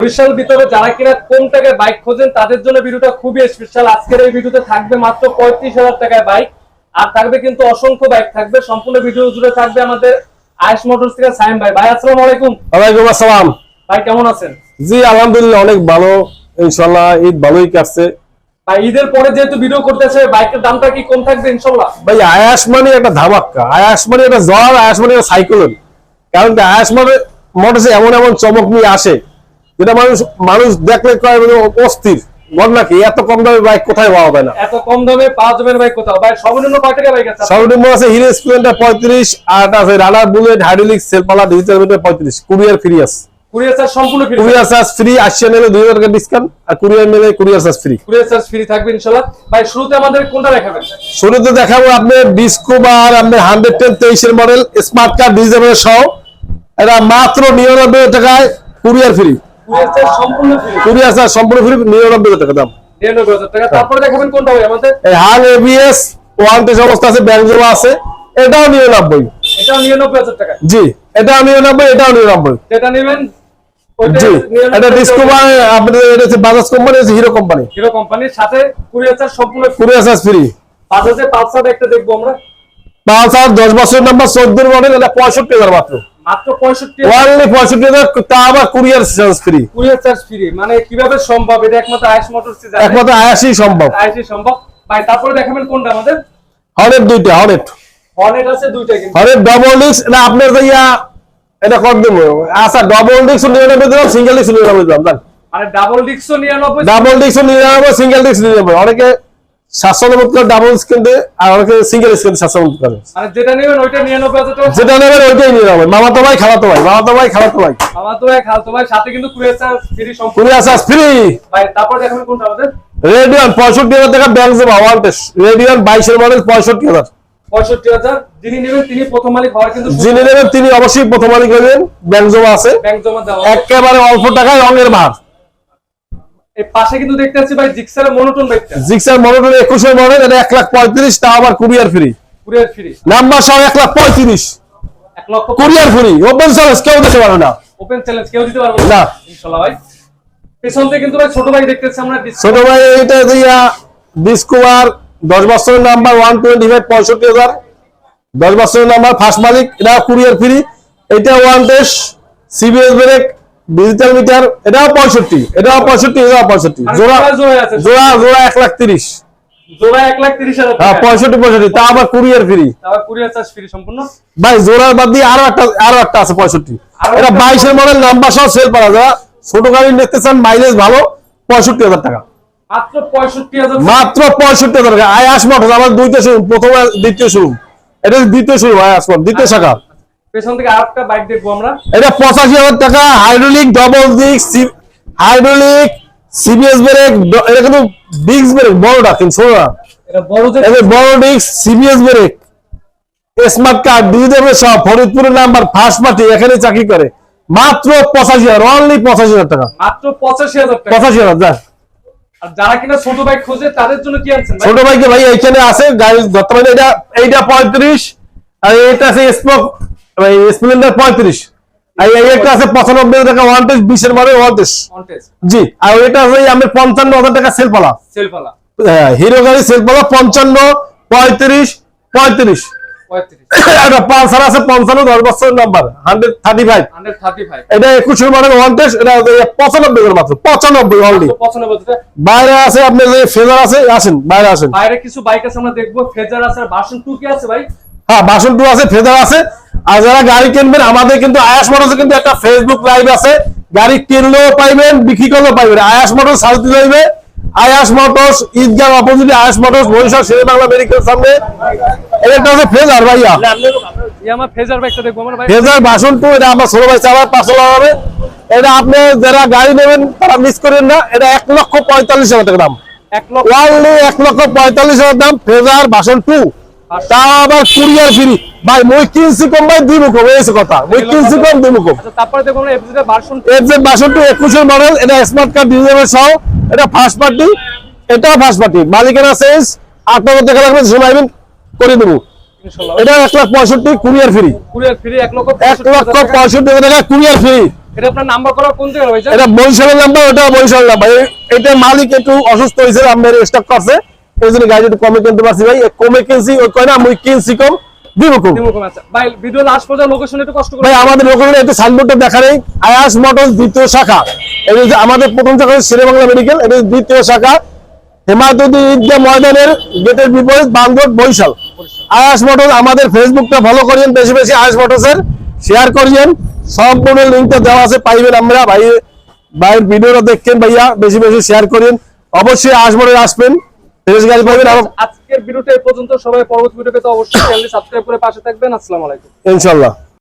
বরিশাল ভিতরে যারা কিনা কম টাকায় বাইক খোঁজেন তাদের জন্য ভিডিওটা খুবই স্পেশাল। আজকের এই ভিডিওতে থাকবে মাত্র 35,000 টাকায় বাইক, আর থাকবে কিন্তু অসংখ্য বাইক থাকবে। সম্পূর্ণ ভিডিও জুড়ে থাকবে আমাদের আয়েশ মোটরস থেকে সাইম ভাই। ভাই আসসালামু আলাইকুম। ওয়ালাইকুম আসসালাম। ভাই কেমন আছেন? জি আলহামদুলিল্লাহ অনেক ভালো, ইনশাআল্লাহ ঈদ ভালোই কাটছে। ভাই ঈদের পরে যেহেতু ভিডিও করতেছে, বাইকের দামটা কি কম থাকবে ইনশাআল্লাহ? ভাই আয়াস মানে একটা ধামাক্কা, আয়াস মানে একটা জ্বর, আয়াস মানে একটা সাইক্লোন। কারণ কি আয়াস মানে মোটরসে এমন এমন চমক নিয়ে আসে যেটা মানুষ দেখলে কয় অস্থির। বল নাকি এত কম দামে বাইক কোথায় পাওয়া যায় না। এত কম দামে পাওয়া যাবে না ভাই কোথাও। ভাই সর্বনিম্ন কয় টাকা বাইক আছে? সর্বনিম্ন আছে হিরো স্প্লেন্ডার 35, আর আছে রানার বুলেট, হাইড্রোলিক, সেলপালা, ডিজিটাল মিটার 35। কুরিয়ার ফ্রি আছে। কুরিয়ার চার্জ সম্পূর্ণ ফ্রি। কুরিয়ার চার্জ ফ্রি, 80 নিলে 2000 টাকা ডিসকাউন্ট, আর কুরিয়ার নিলে courier charge free. Courier charge free থাকবে ইনশাআল্লাহ। ভাই শুরুতে আমাদের কোনটা দেখাবেন? শুরুতে দেখাবো আপনার ডিসকভার, আপনার 110 23 এর মডেল স্মার্ট কার্ড ডিজিটাল সহ। এটা মাত্র 99 টাকায় কুরিয়ার ফ্রি। কুরিয়ার চার্জ সম্পূর্ণ ফ্রি। কুরিয়ার চার্জ সম্পূর্ণ ফ্রি, 99 টাকা দাম। 99,000 টাকা। তারপরে দেখাবেন কোনটা ভাই আমাদের? এই হাল এবিএস ওয়ান টেস্ট অবস্থা আছে, ব্যাংজোমা আছে, এটাও 99। এটাও 99,000 টাকা। জি এটাও 99, এটাও 99। যেটা নেবেন জি এটা ডিসকভার, আপনাদের এটা হচ্ছে বাজাজ কোম্পানি, হচ্ছে হিরো কোম্পানি। হিরো কোম্পানির সাথে কুরিয়ার চার্জ সম্পূর্ণ ফ্রি। Courier charge free. বাজাজে পালসার একটা দেখবো আমরা। পালসার 10 বছরের নাম্বার 14 মডেল, এটা 65,000 মাত্র। মাত্র 65,000। ওয়ানলি 65,000, তা আবার courier charge free. Courier charge free মানে কিভাবে সম্ভব? এটা একমাত্র আয়েশ মোটরসই জানে। একমাত্র আয়াসই সম্ভব। আয়েশই সম্ভব। ভাই তারপরে দেখাবেন কোনটা আমাদের? হরেট দুইটা, হরেট হর্নেট আছে দুইটা কিন্তু। হরেট ডবল ডিস্ক, না আপনার ভাইয়া এটা কত দেব? আচ্ছা ডবল ডিস্ক 99 দিলাম, সিঙ্গেল ডিস্ক 99 দিলাম। জান মানে ডাবল ডিস্কও 99। Double disc 99, single disc 99। অনেকে 790 করে ডাবল ডিস্ক কিনতে, আর অনেকে সিঙ্গেল ডিস্ক কিনতে 790 করে। মানে যেটা নেবেন ওইটা 99,000 টাকা। যেটা নেবেন ওইটাই নিয়ে যাবেন। মামাতো ভাই, খালাতো ভাই, মামাতো ভাই, খালাতো ভাই, আমার তো ভাই খালতো ভাই, সাথে কিন্তু কুরিয়ার চার্জ ফ্রি সম্পূর্ণ। Courier charge free. ভাই তারপর দেখাবেন কোনটা আমাদের? রেডিয়ন 65,000 টাকা, ব্যাংজোমা ওয়ান টেস্ট রেডিয়ন 22 এর মডেল 65,000। 65,000। যিনি নেবেন তিনি প্রথম মালিক হওয়ার কিন্তু যিনি নেবেন তিনি অবশ্যই প্রথম মালিক হবেন। ব্যাংজোমা আছে, ব্যাংক জমা দেওয়া। একেবারে অল্প টাকায় রঙের ভার। এই পাশে কিন্তু দেখতে পাচ্ছি ভাই জিক্সারের মনোটন বাইকটা। জিক্সার মডেল 21 এর মডেল, এটা 1,35,000, তা আবার courier free. Courier free. Number সহ 1,35,000 1 লক্ষ কুরিয়ার ফ্রি। ওপেন চ্যালেঞ্জ, কেউ দিতে পারবে না। ওপেন চ্যালেঞ্জ কেউ দিতে পারবে না। ইনশাআল্লাহ ভাই। পেছন থেকে কিন্তু ভাই ছোট ভাই দেখতেছি আমরা। ছোট ভাই এটা দিয়া ডিসকভার 10 বছরের নাম্বার 125 65,000, 10 বছরের নাম্বার, ফার্স্ট মালিক, এটা কুরিয়ার ফ্রি। এটা one test, CBS brake, digital meter, এটাও 65, এটাও 65, এটাও 65। জোড়া আছে। জোড়া 1,30,000। জোড়া 1,30,000 হ্যাঁ টাকা। 65, তা আবার কুরিয়ার ফ্রি। আবার কুরিয়ার চার্জ ফ্রি সম্পূর্ণ। ভাই জোড়ার বাদ দিয়ে আরো একটা আছে 65। এটা 22 এর মডেল, নাম্বার সহ সেল পাওয়া যায়। ছোট গাড়ি নিতে চান, মাইলেজ ভালো, 65,000 টাকা। মাত্র 65,000। মাত্র 65,000 টাকা। আয়াস মোটরস আমার দুইটা শোরুম, প্রথম আর দ্বিতীয় শোরুম। এটা দ্বিতীয় শোরুম, আয়াস মোটরস দ্বিতীয় শাখা। পেছন থেকে আরেকটা বাইক দেখবো আমরা। এটা 85,000 টাকা, hydraulic, double disc, hydraulic, CBS brake, এটা কিন্তু ডিস্ক ব্রেক বড়টা, কিন্তু ছোট না। এটা বড় যে এটা বড় disc, CBS brake, smart card digital সব, ফরিদপুরের নাম্বার, ফার্স্ট পার্টি, এখানে চাকরি করে। মাত্র 85,000, অনলি 85,000 টাকা। মাত্র 85,000 টাকা। 85,000 যা। আর যারা কিনা ছোট বাইক খোঁজে তাদের জন্য কি আনছেন ভাই? ছোট বাইকে ভাই এখানে আছে গাড়ি বর্তমানে, এইটা 35, আর এটা আছে স্প্লেন্ডার 35, আর এই একটা আছে 95,000 টাকা, ওয়ান টেস্ট 20 এর মডেল, ওয়ান টেস্ট। কন্টেস্ট। জি, আর ওইটা আছে আমি 55,000 টাকা সেল পালা। সেলফালা হিরো গাড়ি সেল পালা 55, 35, 35। 35। এটা পালসার আছে 55, 10 বছরের নাম্বার, 135। 135। এটা 21 এর মডেল, ওয়ান টেস্ট, এটা 95,000 মাত্র, 95 অনলি। 95 টাকা। বাইরে আছে আপনার যে ফেজার আছে, আসেন বাইরে আসেন। বাইরে কিছু বাইক আছে আমরা দেখবো। ফেজার আছে, ভার্সন 2 কি আছে ভাই? হ্যাঁ ভার্সন 2 আছে, ফেজার আছে। আর যারা গাড়ি কিনবেন, আমাদের কিন্তু আয়াস মোটরসে কিন্তু একটা ফেসবুক লাইভ আছে। গাড়ি কিনলেও পাইবেন, বিক্রি করলেও পাইবেন। আয়াস মোটরস সার্চ দিতে হইবে, আয়াস মোটরস, ঈদগাহ অপোজিটে আয়াস মোটরস, বরিশাল শেরে বাংলা মেডিকেল সামনে। এটা হচ্ছে ফেজার ভাইয়া। আমার ফেজার বাইকটা দেখবো আমরা ভাই। ফেজার ভার্সন 2, এটা আমার ছোট ভাই চালায়, 500 হবে। এটা আপনি যারা গাড়ি নেবেন তারা মিস করেন না। এটা 1,45,000 টাকা দাম। 1 লক্ষ। ওয়ানলি 1,45,000 দাম, ফেজার ভার্সন 2, তা আবার কুরিয়ার ফ্রি। ভাই মই কিনছি কম, ভাই দিব কম, এই কথা। মই কিনছি কম, দিব কম। আচ্ছা তারপরে দেখবো আমরা এফজেড ভার্সন এফজেড ভার্সন 2 21 এর মডেল, এটা স্মার্ট কার্ড ডিজিটাল সহ, এটা ফার্স্ট পার্টি, এটাও ফার্স্ট পার্টি। মালিকেরা চেঞ্জ, 8,000 টাকা লাগবে, জমাইবেন করে দেবো। ইনশাআল্লাহ। এটা 1,65,000 কুরিয়ার ফ্রি। কুরিয়ার ফ্রি 1 লক্ষ 1,65,000 টাকা কুরিয়ার ফ্রি। এটা আপনার নাম্বার করা কোন জায়গায় ভাইজান? এটা বরিশালের নাম্বার, ওটা বরিশাল নাম্বার। এটা মালিক একটু অসুস্থ হয়েছে, আমাদের স্টক করছে, এই জন্য গাড়ি একটু কমে কিনতে পারছি ভাই। কমে কিনছি ওই কয় না, আমি কিনছি কম দিব কম। আচ্ছা ভাই, ভিডিও লাস্ট পর্যন্ত লোকেশন একটু কষ্ট করে ভাই আমাদের লোকেশনে একটু সাইনবোর্ডটা দেখা নেই, আয়াস মোটরস দ্বিতীয় শাখা। এটা যে আমাদের প্রথম শাখা শেরেবাংলা মেডিকেল, এটা দ্বিতীয় শাখা হেমায়তুদ্দিন ঈদগাহ ময়দানের গেটের বিপরীত বামরোড বরিশাল। আয়াস মোটরস আমাদের ফেসবুকটা ফলো করিয়েন, বেশি বেশি আয়াস মোটরসের শেয়ার করিয়েন, সম্পূর্ণ লিঙ্কটা দেওয়া আছে পাইবেন। আমরা ভাইয়ের ভিডিওটা দেখছেন ভাইয়া, বেশি বেশি শেয়ার করেন, অবশ্যই আয়াস মোটরস আসবেন, ফ্রেশ গাড়ি পাইবেন। আজকের ভিডিওটা এই পর্যন্ত, সবাই পরবর্তী ভিডিও পেতে অবশ্যই চ্যানেলটি সাবস্ক্রাইব করে পাশে থাকবেন। আসসালামু আলাইকুম। ইনশাল্লাহ।